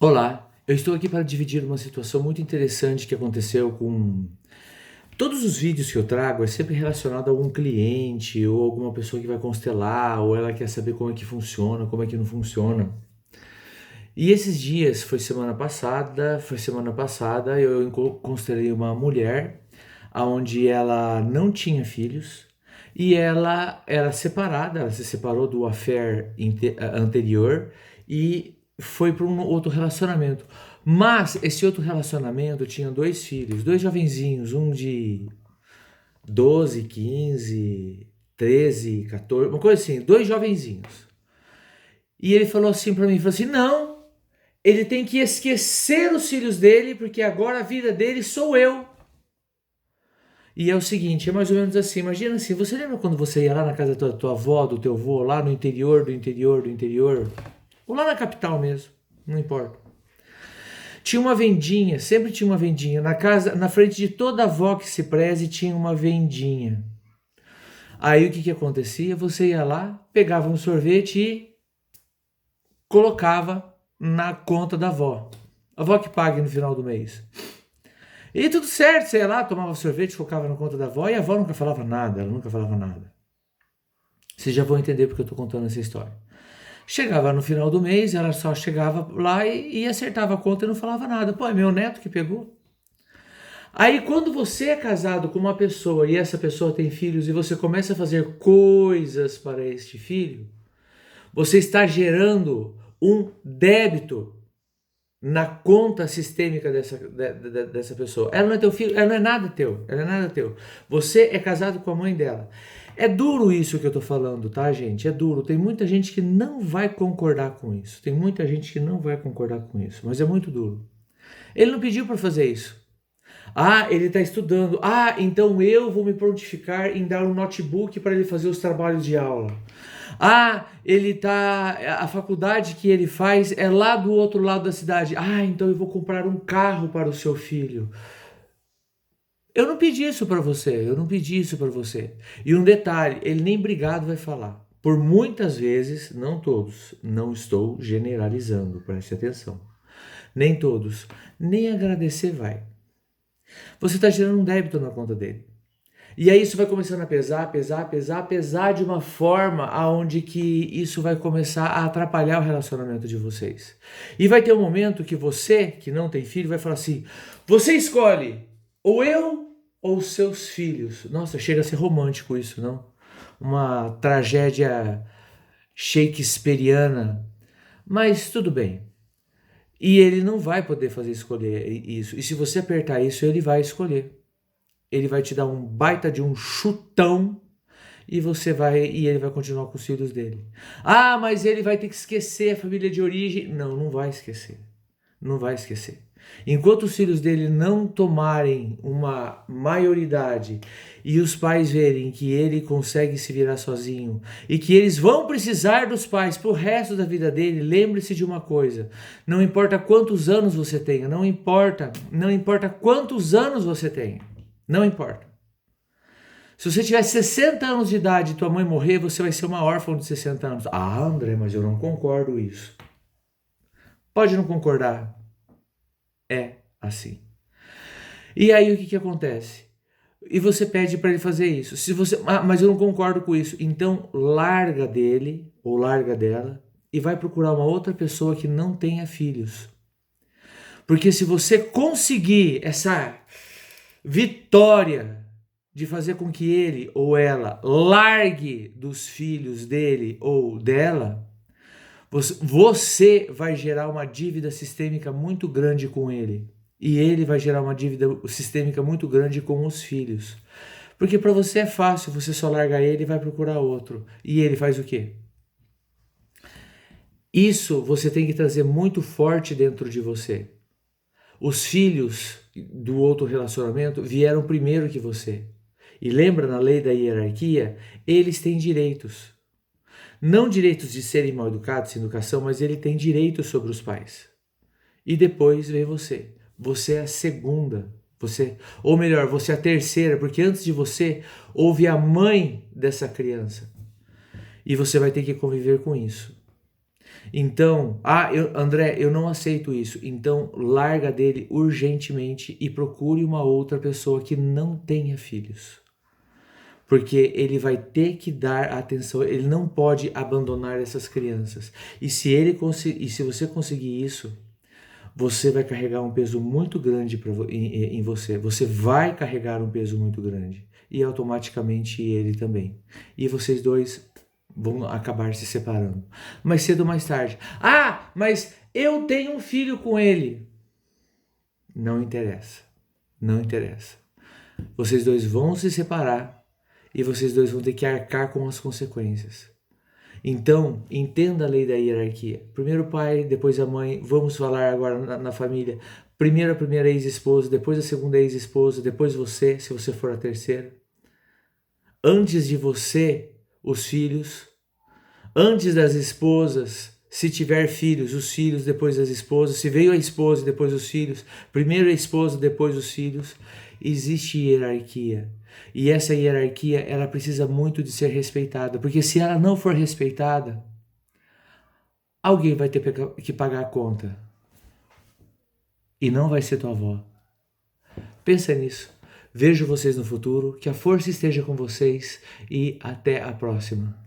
Olá, eu estou aqui para dividir uma situação muito interessante que aconteceu com todos os vídeos que eu trago é sempre relacionado a algum cliente ou alguma pessoa que vai constelar ou ela quer saber como é que funciona, como é que não funciona. E esses dias, foi semana passada, eu constelei uma mulher aonde ela não tinha filhos e ela era separada, ela se separou do affair anterior e foi para um outro relacionamento. Mas esse outro relacionamento tinha dois filhos, dois jovenzinhos, um de 12, 15, 13, 14, uma coisa assim, dois jovenzinhos. E ele falou assim para mim, falou assim: "Não, ele tem que esquecer os filhos dele, porque agora a vida dele sou eu." E é o seguinte, é mais ou menos assim, imagina assim, você lembra quando você ia lá na casa da tua avó, do teu avô, lá no interior do interior do interior? Ou lá na capital mesmo, não importa. Tinha uma vendinha, sempre tinha uma vendinha, na casa, na frente de toda avó que se preze tinha uma vendinha. Aí o que acontecia? Você ia lá, pegava um sorvete e colocava na conta da avó. A avó que pague no final do mês. E tudo certo, você ia lá, tomava sorvete, colocava na conta da avó e a avó nunca falava nada, ela nunca falava nada. Vocês já vão entender porque eu tô contando essa história. Chegava no final do mês, ela só chegava lá e acertava a conta e não falava nada. Pô, é meu neto que pegou. Aí quando você é casado com uma pessoa e essa pessoa tem filhos e você começa a fazer coisas para este filho, você está gerando um débito na conta sistêmica dessa pessoa. Ela não é teu filho, ela não é nada teu, ela é nada teu. Você é casado com a mãe dela. É duro isso que eu tô falando, tá, gente? É duro. Tem muita gente que não vai concordar com isso. Tem muita gente que não vai concordar com isso, mas é muito duro. Ele não pediu para fazer isso. Ah, ele está estudando. Ah, então eu vou me prontificar em dar um notebook para ele fazer os trabalhos de aula. Ah, ele tá. A faculdade que ele faz é lá do outro lado da cidade. Ah, então eu vou comprar um carro para o seu filho. Eu não pedi isso para você, eu não pedi isso para você. E um detalhe, ele nem obrigado vai falar. Por muitas vezes, não todos, não estou generalizando, preste atenção. Nem todos, nem agradecer vai. Você está gerando um débito na conta dele. E aí isso vai começando a pesar de uma forma aonde que isso vai começar a atrapalhar o relacionamento de vocês. E vai ter um momento que você, que não tem filho, vai falar assim: você escolhe ou eu ou seus filhos. Nossa, chega a ser romântico isso, não? Uma tragédia shakespeariana. Mas tudo bem. E ele não vai poder fazer escolher isso. E se você apertar isso, ele vai escolher. Ele vai te dar um baita de um chutão e ele vai continuar com os filhos dele. Ah, mas ele vai ter que esquecer a família de origem. Não, não vai esquecer. Não vai esquecer. Enquanto os filhos dele não tomarem uma maioridade e os pais verem que ele consegue se virar sozinho e que eles vão precisar dos pais pro resto da vida dele, lembre-se de uma coisa: não importa quantos anos você tenha, não importa quantos anos você tenha, não importa. Se você tiver 60 anos de idade e tua mãe morrer, você vai ser uma órfã de 60 anos. Ah, André, mas eu não concordo com isso. Pode não concordar. É assim. E aí o que acontece? E você pede para ele fazer isso. Se você, mas eu não concordo com isso. Então larga dele ou larga dela e vai procurar uma outra pessoa que não tenha filhos. Porque se você conseguir essa vitória de fazer com que ele ou ela largue dos filhos dele ou dela, você vai gerar uma dívida sistêmica muito grande com ele. E ele vai gerar uma dívida sistêmica muito grande com os filhos. Porque para você é fácil, você só larga ele e vai procurar outro. E ele faz o quê? Isso você tem que trazer muito forte dentro de você. Os filhos do outro relacionamento vieram primeiro que você. E lembra na lei da hierarquia? Eles têm direitos. Não direitos de serem mal educados, sem educação, mas ele tem direitos sobre os pais. E depois vem você. Você é a segunda. Ou melhor, você é a terceira, porque antes de você houve a mãe dessa criança. E você vai ter que conviver com isso. Então, André, eu não aceito isso. Então, larga dele urgentemente e procure uma outra pessoa que não tenha filhos. Porque ele vai ter que dar atenção, ele não pode abandonar essas crianças. E se você conseguir isso, você vai carregar um peso muito grande em você. Você vai carregar um peso muito grande. E automaticamente ele também. E vocês dois vão acabar se separando. Mais cedo ou mais tarde. Ah, mas eu tenho um filho com ele. Não interessa. Não interessa. Vocês dois vão se separar e vocês dois vão ter que arcar com as consequências. Então, entenda a lei da hierarquia. Primeiro o pai, depois a mãe. Vamos falar agora na família. Primeiro a primeira ex-esposa, depois a segunda ex-esposa, depois você, se você for a terceira. Antes de você, os filhos. Antes das esposas, se tiver filhos, os filhos, depois as esposas. Se veio a esposa, depois os filhos. Primeiro a esposa, depois os filhos. Existe hierarquia. E essa hierarquia, ela precisa muito de ser respeitada. Porque se ela não for respeitada, alguém vai ter que pagar a conta. E não vai ser tua avó. Pensa nisso. Vejo vocês no futuro. Que a força esteja com vocês. E até a próxima.